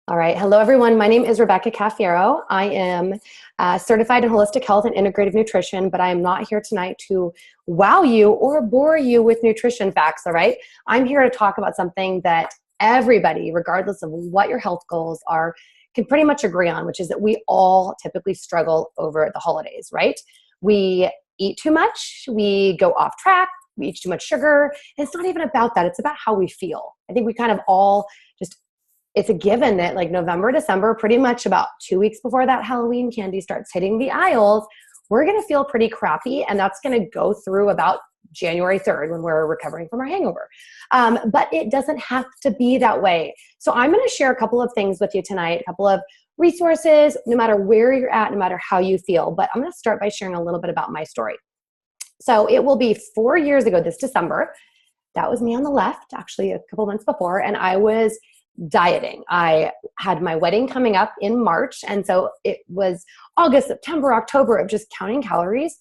All right. Hello, everyone. My name is Rebecca Cafiero. I am certified in holistic health and integrative nutrition, but I am not here tonight to wow you or bore you with nutrition facts. All right. I'm here to talk about something that everybody, regardless of what your health goals are, can pretty much agree on, which is that we all typically struggle over the holidays, right? We eat too much, we go off track, we eat too much sugar. And it's not even about that. It's about how we feel. I think we kind of all just it's a given that like November, December, pretty much about 2 weeks before that Halloween candy starts hitting the aisles, we're going to feel pretty crappy. And that's going to go through about January 3rd when we're recovering from our hangover. But it doesn't have to be that way. So I'm going to share a couple of things with you tonight, a couple of resources, no matter where you're at, no matter how you feel. But I'm going to start by sharing a little bit about my story. So it will be 4 years ago this December. That was me on the left, actually a couple months before. And I was dieting. I had my wedding coming up in March. And so it was August, September, October of just counting calories.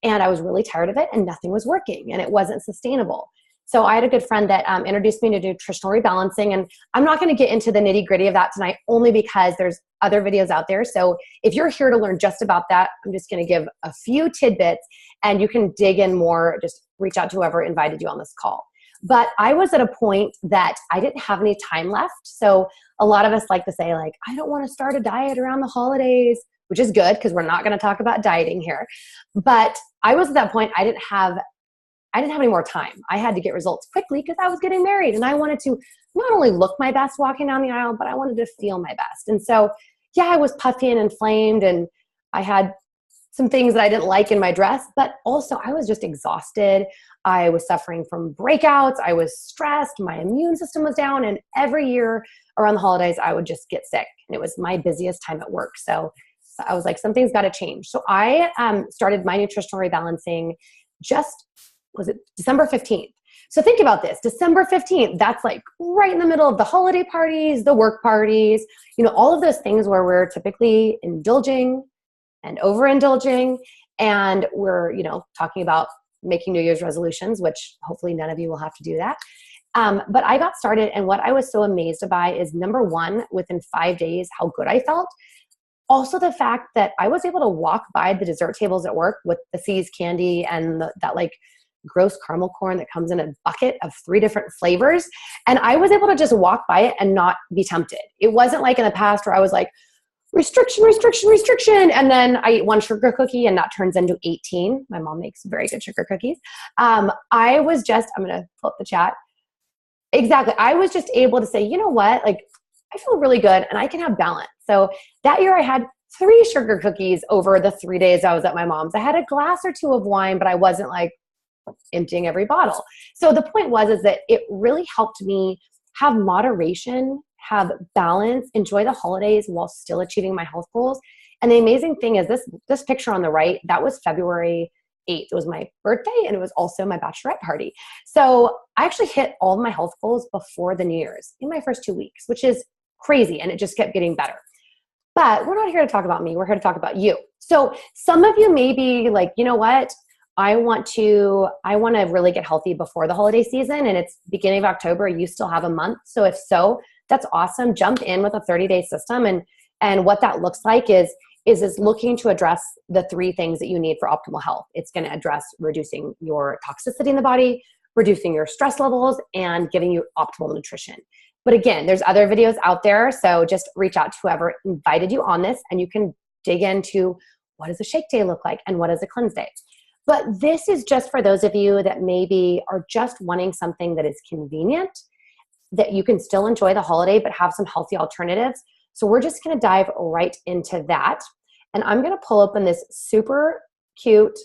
And I was really tired of it and nothing was working and it wasn't sustainable. So I had a good friend that introduced me to nutritional rebalancing. And I'm not going to get into the nitty gritty of that tonight, only because there's other videos out there. So if you're here to learn just about that, I'm just going to give a few tidbits and you can dig in more. Just reach out to whoever invited you on this call. But I was at a point that I didn't have any time left. So a lot of us like to say like, I don't want to start a diet around the holidays, which is good because we're not going to talk about dieting here. But I was at that point, I didn't have any more time. I had to get results quickly because I was getting married and I wanted to not only look my best walking down the aisle, but I wanted to feel my best. And so, yeah, I was puffy and inflamed and I had some things that I didn't like in my dress, but also I was just exhausted. I was suffering from breakouts. I was stressed. My immune system was down. And every year around the holidays, I would just get sick. And it was my busiest time at work. So I was like, something's got to change. So I started my nutritional rebalancing was it December 15th? So think about this, December 15th, that's like right in the middle of the holiday parties, the work parties, all of those things where we're typically indulging and overindulging. And we're, talking about making New Year's resolutions, which hopefully none of you will have to do that. But I got started, and what I was so amazed by is, number one, within 5 days, how good I felt. Also the fact that I was able to walk by the dessert tables at work with the See's candy and that like gross caramel corn that comes in a bucket of 3 different flavors. And I was able to just walk by it and not be tempted. It wasn't like in the past where I was like, restriction. And then I eat 1 sugar cookie and that turns into 18. My mom makes very good sugar cookies. I'm going to pull up the chat. Exactly. I was just able to say, you know what? Like, I feel really good and I can have balance. So that year I had 3 sugar cookies over the 3 days I was at my mom's. I had a glass or 2 of wine, but I wasn't like emptying every bottle. So the point is that it really helped me have moderation, have balance, enjoy the holidays while still achieving my health goals. And the amazing thing is this picture on the right, that was February 8th. It was my birthday and it was also my bachelorette party. So I actually hit all of my health goals before the New Year's in my first 2 weeks, which is crazy. And it just kept getting better. But we're not here to talk about me. We're here to talk about you. So some of you may be like, you know what? I want to really get healthy before the holiday season and it's beginning of October. You still have a month. So if so, that's awesome. Jump in with a 30-day system. And what that looks like is looking to address the 3 things that you need for optimal health. It's going to address reducing your toxicity in the body, reducing your stress levels, and giving you optimal nutrition. But again, there's other videos out there. So just reach out to whoever invited you on this and you can dig into what does a shake day look like and what is a cleanse day. But this is just for those of you that maybe are just wanting something that is convenient, that you can still enjoy the holiday, but have some healthy alternatives. So we're just going to dive right into that. And I'm going to pull open this super cute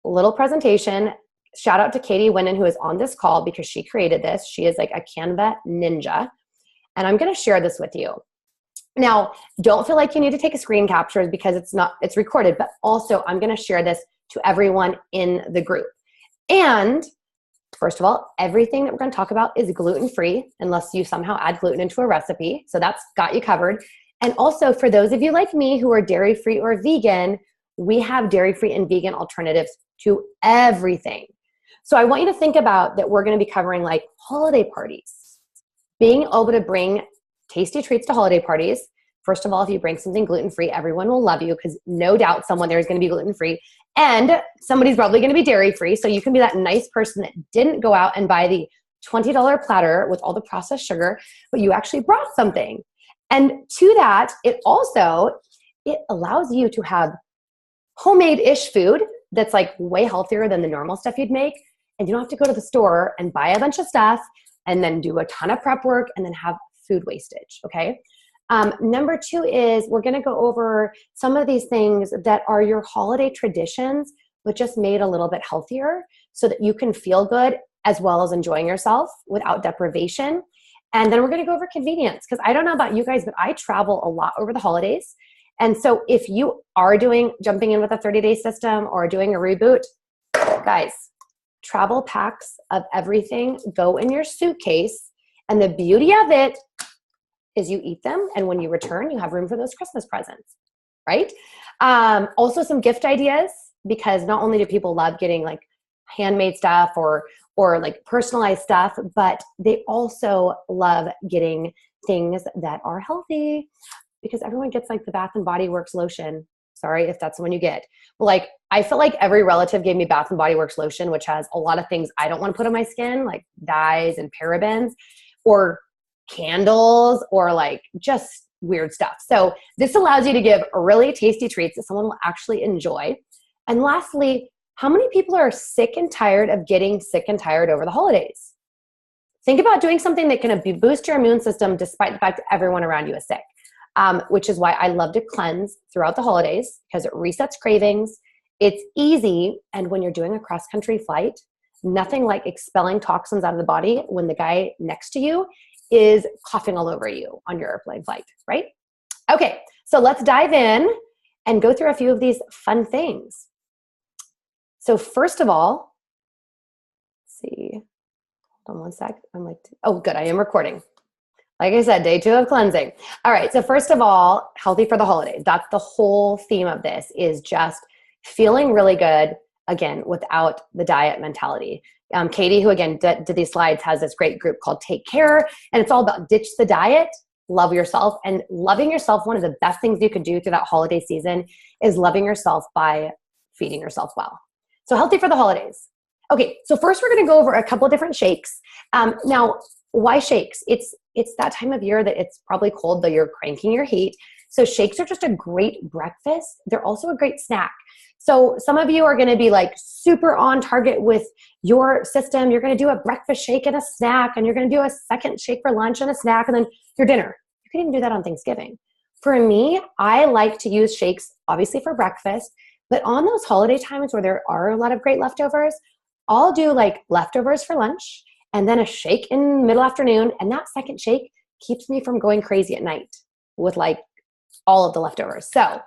little presentation. Shout out to Katie Winnen, who is on this call because she created this. She is like a Canva ninja. And I'm going to share this with you. Now, don't feel like you need to take a screen capture because it's recorded, but also I'm going to share this to everyone in the group. And first of all, everything that we're going to talk about is gluten-free unless you somehow add gluten into a recipe. So that's got you covered. And also for those of you like me who are dairy-free or vegan, we have dairy-free and vegan alternatives to everything. So I want you to think about that we're going to be covering like holiday parties, being able to bring tasty treats to holiday parties. First of all, if you bring something gluten-free, everyone will love you because no doubt someone there is going to be gluten-free and somebody's probably going to be dairy-free. So you can be that nice person that didn't go out and buy the $20 platter with all the processed sugar, but you actually brought something. And to that, it allows you to have homemade-ish food that's like way healthier than the normal stuff you'd make. And you don't have to go to the store and buy a bunch of stuff and then do a ton of prep work and then have food wastage, okay? Number 2 is we're gonna go over some of these things that are your holiday traditions, but just made a little bit healthier so that you can feel good as well as enjoying yourself without deprivation. And then we're gonna go over convenience, because I don't know about you guys, but I travel a lot over the holidays. And so if you are jumping in with a 30-day system or doing a reboot, guys, travel packs of everything go in your suitcase. And the beauty of it is you eat them. And when you return, you have room for those Christmas presents, right? Also some gift ideas, because not only do people love getting like handmade stuff or like personalized stuff, but they also love getting things that are healthy, because everyone gets like the Bath and Body Works lotion. Sorry if that's the one you get. But like, I feel like every relative gave me Bath and Body Works lotion, which has a lot of things I don't want to put on my skin, like dyes and parabens, or candles, or like just weird stuff. So this allows you to give really tasty treats that someone will actually enjoy. And lastly, how many people are sick and tired of getting sick and tired over the holidays? Think about doing something that can boost your immune system despite the fact that everyone around you is sick. Which is why I love to cleanse throughout the holidays, because it resets cravings. It's easy. And when you're doing a cross-country flight, nothing like expelling toxins out of the body when the guy next to you is coughing all over you on your airplane flight, right? Okay, so let's dive in and go through a few of these fun things. So first of all, let's see, hold on one sec. I'm like, oh good, I am recording. Like I said, day 2 of cleansing. All right, so first of all, healthy for the holidays. That's the whole theme of this, is just feeling really good, again, without the diet mentality. Katie, who again did these slides, has this great group called Take Care, and it's all about ditch the diet, love yourself. And loving yourself, one of the best things you can do through that holiday season is loving yourself by feeding yourself well. So healthy for the holidays. Okay, so first we're gonna go over a couple of different shakes. Now, why shakes? It's that time of year that it's probably cold, though you're cranking your heat. So shakes are just a great breakfast. They're also a great snack. So some of you are going to be like super on target with your system. You're going to do a breakfast shake and a snack, and you're going to do a second shake for lunch and a snack, and then your dinner. You can even do that on Thanksgiving. For me, I like to use shakes, obviously for breakfast, but on those holiday times where there are a lot of great leftovers, I'll do like leftovers for lunch, and then a shake in middle afternoon. And that second shake keeps me from going crazy at night with like all of the leftovers. So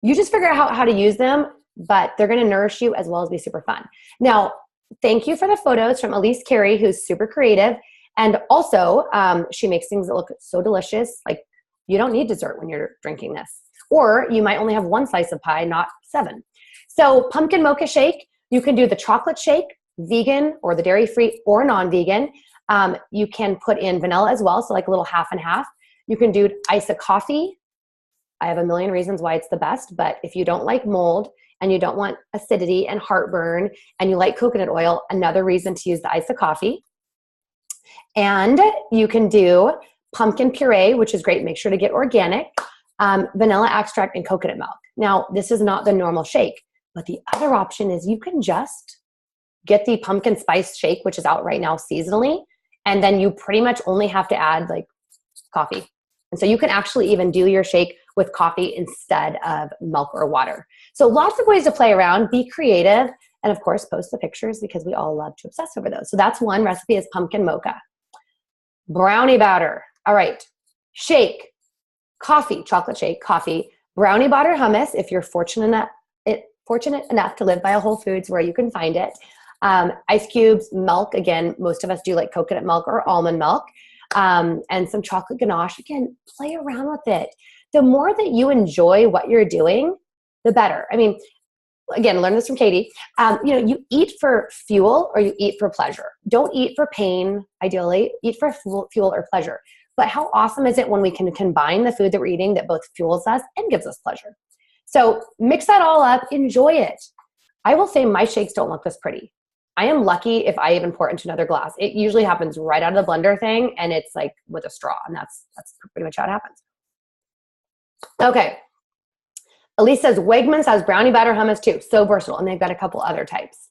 you just figure out how to use them, but they're going to nourish you as well as be super fun. Now, thank you for the photos from Elise Carey, who's super creative. And also she makes things that look so delicious. Like you don't need dessert when you're drinking this, or you might only have 1 slice of pie, not 7. So pumpkin mocha shake, you can do the chocolate shake, vegan or the dairy-free or non-vegan. You can put in vanilla as well, so like a little half and half. You can do ice a coffee. I have a million reasons why it's the best, but if you don't like mold and you don't want acidity and heartburn and you like coconut oil, another reason to use the ice a coffee. And you can do pumpkin puree, which is great. Make sure to get organic, vanilla extract, and coconut milk. Now, this is not the normal shake, but the other option is you can just get the pumpkin spice shake, which is out right now seasonally, and then you pretty much only have to add like coffee. And so you can actually even do your shake with coffee instead of milk or water. So lots of ways to play around, be creative, and of course, post the pictures because we all love to obsess over those. So that's one recipe, is pumpkin mocha. Brownie batter. All right, shake, coffee, chocolate shake, coffee, brownie batter hummus, if you're fortunate enough to live by a Whole Foods where you can find it. Ice cubes, milk. Again, most of us do like coconut milk or almond milk, and some chocolate ganache. Again, play around with it. The more that you enjoy what you're doing, the better. I mean, again, learn this from Katie. You eat for fuel or you eat for pleasure. Don't eat for pain, ideally. Eat for fuel or pleasure. but how awesome is it when we can combine the food that we're eating that both fuels us and gives us pleasure? So mix that all up, enjoy it. I will say my shakes don't look this pretty. I am lucky if I even pour it into another glass. It usually happens right out of the blender thing, and it's like with a straw, and that's pretty much how it happens. Okay. Elise says Wegmans has brownie batter hummus too. So versatile, and they've got a couple other types.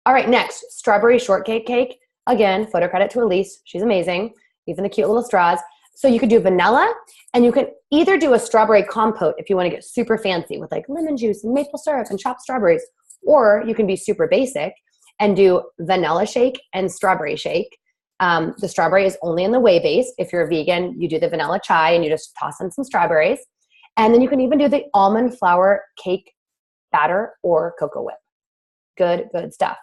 All right, next, strawberry shortcake cake. Again, photo credit to Elise. She's amazing. Even the cute little straws. So you could do vanilla, and you can either do a strawberry compote if you want to get super fancy with like lemon juice and maple syrup and chopped strawberries, or you can be super basic and do vanilla shake and strawberry shake. The strawberry is only in the whey base. If you're a vegan, you do the vanilla chai and you just toss in some strawberries. And then you can even do the almond flour cake batter or cocoa whip. Good stuff.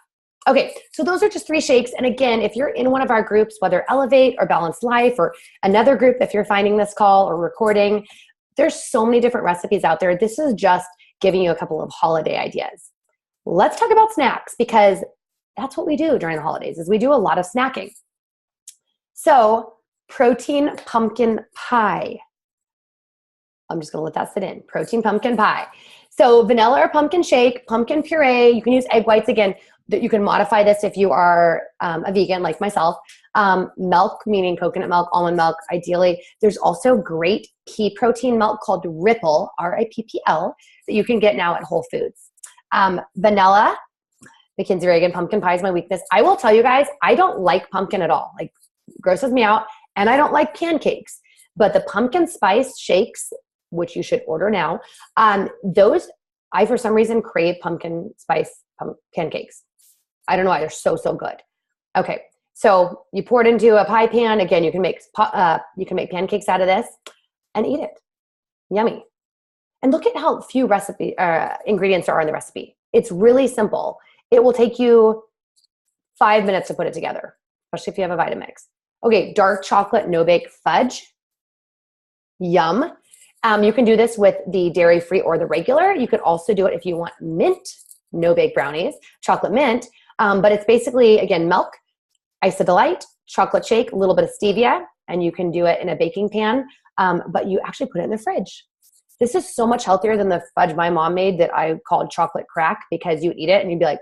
Okay, so those are just 3 shakes. And again, if you're in one of our groups, whether Elevate or Balanced Life or another group, if you're finding this call or recording, there's so many different recipes out there. This is just giving you a couple of holiday ideas. Let's talk about snacks, because that's what we do during the holidays, is we do a lot of snacking. So protein pumpkin pie. I'm just gonna let that sit in. Protein pumpkin pie. So vanilla or pumpkin shake, pumpkin puree, you can use egg whites. Again, that you can modify this if you are a vegan like myself. Milk, meaning coconut milk, almond milk, ideally. There's also great pea protein milk called Ripple, R-I-P-P-L, that you can get now at Whole Foods. Vanilla, Mackenzie Reagan, pumpkin pie is my weakness. I will tell you guys, I don't like pumpkin at all. Like, grosses me out, and I don't like pancakes. But the pumpkin spice shakes, which you should order now, those, I for some reason crave pumpkin spice pancakes. I don't know why, they're so good. Okay, so you pour it into a pie pan. Again, you can make pancakes out of this and eat it. Yummy. And look at how few ingredients are in the recipe. It's really simple. It will take you 5 minutes to put it together, especially if you have a Vitamix. Okay, dark chocolate no-bake fudge. Yum. You can do this with the dairy-free or the regular. You could also do it if you want mint no-bake brownies, chocolate mint. But it's basically, again, milk, Isodelight, chocolate shake, a little bit of stevia, and you can do it in a baking pan, but you actually put it in the fridge. This is so much healthier than the fudge my mom made that I called chocolate crack, because you would eat it and you'd be like,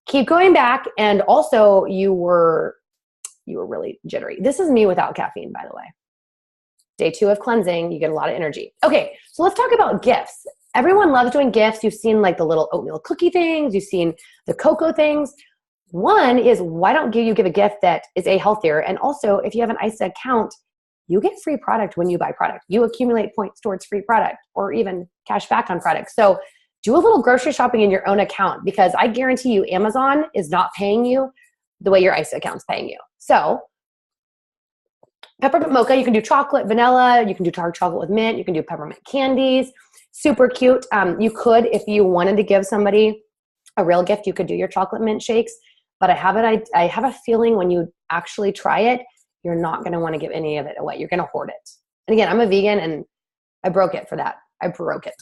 keep going back. And also you were really jittery. This is me without caffeine, by the way. Day 2 of cleansing, you get a lot of energy. Okay, so let's talk about gifts. Everyone loves doing gifts. You've seen like the little oatmeal cookie things. You've seen the cocoa things. One is, why don't you give a gift that is healthier? And also, if you have an ISA account, you get free product when you buy product. You accumulate points towards free product or even cash back on products. So do a little grocery shopping in your own account, because I guarantee you Amazon is not paying you the way your ISA account's paying you. So peppermint mocha, you can do chocolate, vanilla, you can do dark chocolate with mint, you can do peppermint candies, super cute. You could, if you wanted to give somebody a real gift, you could do your chocolate mint shakes, but I have a feeling when you actually try it, you're not gonna wanna give any of it away. You're gonna hoard it. And again, I'm a vegan and I broke it for that. I broke it.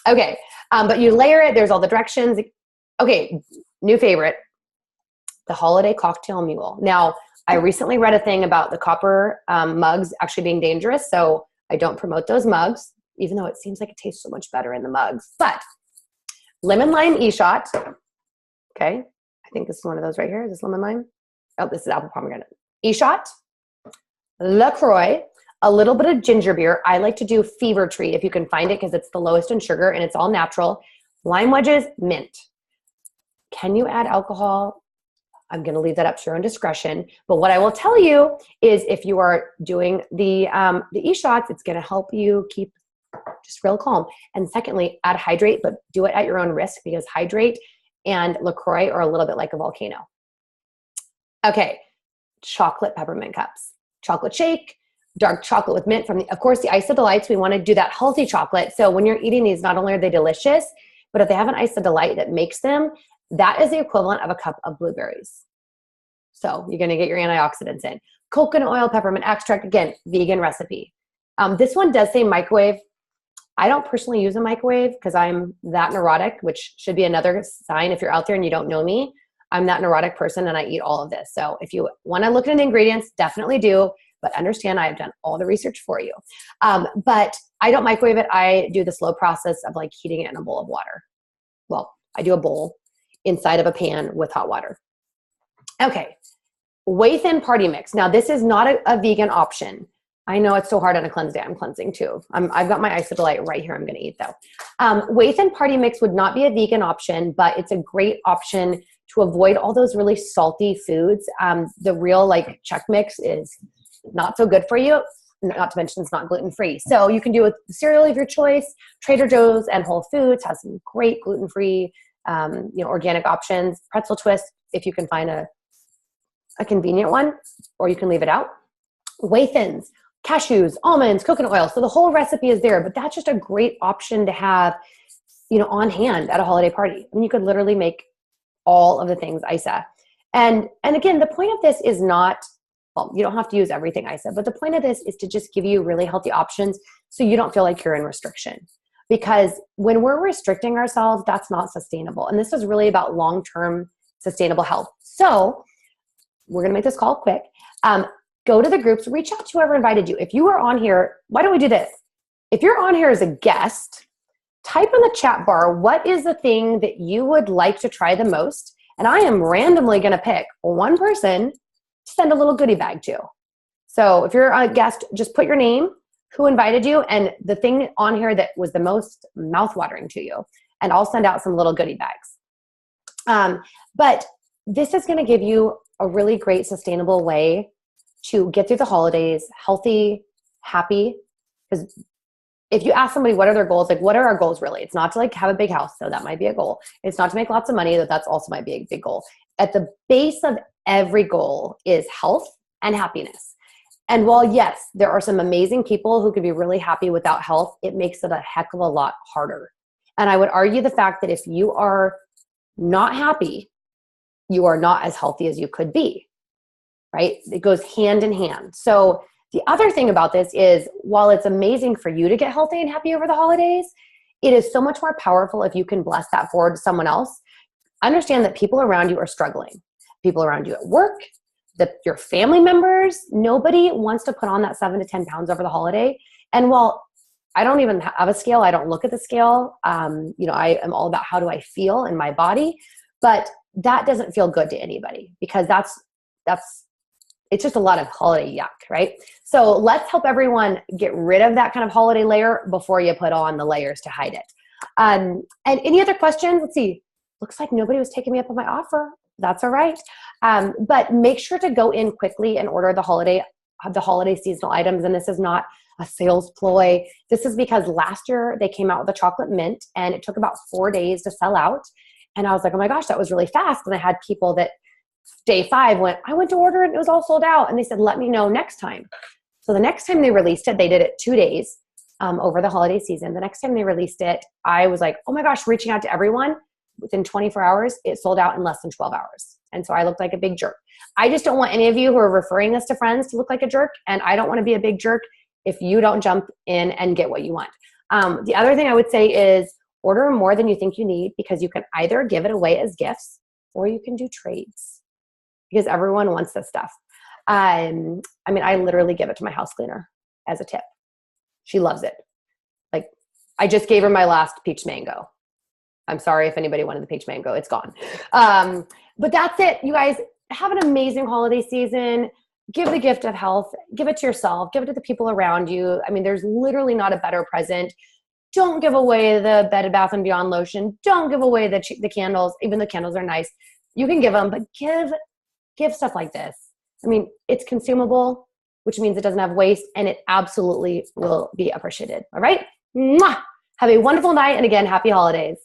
Okay, but you layer it, there's all the directions. Okay, new favorite, the holiday cocktail mule. Now, I recently read a thing about the copper mugs actually being dangerous, so I don't promote those mugs, even though it seems like it tastes so much better in the mugs. But lemon lime e-shot. Okay, I think this is one of those right here. Is this lemon lime? Oh, this is apple pomegranate. E-shot, LaCroix, a little bit of ginger beer. I like to do Fever Tree if you can find it, because it's the lowest in sugar and it's all natural. Lime wedges, mint. Can you add alcohol? I'm going to leave that up to your own discretion. But what I will tell you is, if you are doing the e-shots, it's going to help you keep just real calm. And secondly, add hydrate, but do it at your own risk, because hydrate and LaCroix are a little bit like a volcano. Okay, chocolate peppermint cups. Chocolate shake, dark chocolate with mint from of course, the Isodelights. We want to do that healthy chocolate. So when you're eating these, not only are they delicious, but if they have an Isodelight that makes them, that is the equivalent of a cup of blueberries. So you're going to get your antioxidants in. Coconut oil, peppermint extract, again, vegan recipe. This one does say microwave. I don't personally use a microwave because I'm that neurotic, which should be another sign if you're out there and you don't know me. I'm that neurotic person and I eat all of this. So if you want to look at the ingredients, definitely do, but understand I have done all the research for you. But I don't microwave it. I do the slow process of like heating it in a bowl of water. Well, I do a bowl inside of a pan with hot water. Okay, whey thin party mix. Now this is not a vegan option. I know it's so hard on a cleanse day. I'm cleansing too. I've got my Isodolite right here. I'm going to eat though. Whey thin party mix would not be a vegan option, but it's a great option to avoid all those really salty foods. The real like Chex Mix is not so good for you. Not to mention it's not gluten-free. So you can do with the cereal of your choice. Trader Joe's and Whole Foods has some great gluten-free, organic options. Pretzel Twist, if you can find a convenient one, or you can leave it out. Whey thins, cashews, almonds, coconut oil. So the whole recipe is there, but that's just a great option to have, on hand at a holiday party. I mean, you could literally make all of the things Isa. And again, the point of this is not, well, you don't have to use everything Isa, but the point of this is to just give you really healthy options so you don't feel like you're in restriction. Because when we're restricting ourselves, that's not sustainable. And this is really about long-term sustainable health. So we're going to make this call quick. Go to the groups, reach out to whoever invited you. If you are on here, why don't we do this? If you're on here as a guest, type in the chat bar, what is the thing that you would like to try the most? And I am randomly going to pick one person to send a little goodie bag to. So if you're a guest, just put your name, who invited you, and the thing on here that was the most mouthwatering to you. And I'll send out some little goodie bags. But this is going to give you a really great sustainable way to get through the holidays, healthy, happy. Because if you ask somebody what are their goals, like what are our goals really? It's not to like have a big house, so that might be a goal. It's not to make lots of money, that's also might be a big goal. At the base of every goal is health and happiness. And while yes, there are some amazing people who could be really happy without health, it makes it a heck of a lot harder. And I would argue the fact that if you are not happy, you are not as healthy as you could be, right? It goes hand in hand. So the other thing about this is while it's amazing for you to get healthy and happy over the holidays, it is so much more powerful if you can bless that forward to someone else. Understand that people around you are struggling. People around you at work, your family members, nobody wants to put on that 7 to 10 pounds over the holiday. And while I don't even have a scale, I don't look at the scale. I am all about how do I feel in my body, but that doesn't feel good to anybody because it's just a lot of holiday yuck, right? So let's help everyone get rid of that kind of holiday layer before you put on the layers to hide it. And any other questions? Let's see. Looks like nobody was taking me up on my offer. That's all right. But make sure to go in quickly and order the holiday seasonal items. And this is not a sales ploy. This is because last year they came out with a chocolate mint and it took about 4 days to sell out. And I was like, oh my gosh, that was really fast. And I had people that day 5 I went to order it and it was all sold out. And they said, let me know next time. So the next time they released it, they did it 2 days over the holiday season. The next time they released it, I was like, oh my gosh, reaching out to everyone. Within 24 hours, it sold out in less than 12 hours. And so I looked like a big jerk. I just don't want any of you who are referring this to friends to look like a jerk. And I don't want to be a big jerk if you don't jump in and get what you want. The other thing I would say is order more than you think you need because you can either give it away as gifts or you can do trades because everyone wants this stuff. I literally give it to my house cleaner as a tip. She loves it. Like I just gave her my last peach mango. I'm sorry if anybody wanted the peach mango. It's gone. But that's it. You guys have an amazing holiday season. Give the gift of health. Give it to yourself. Give it to the people around you. I mean, there's literally not a better present. Don't give away the Bed Bath & Beyond lotion. Don't give away the candles. Even the candles are nice. You can give them, but give stuff like this. I mean, it's consumable, which means it doesn't have waste, and it absolutely will be appreciated. All right? Mwah! Have a wonderful night, and again, happy holidays.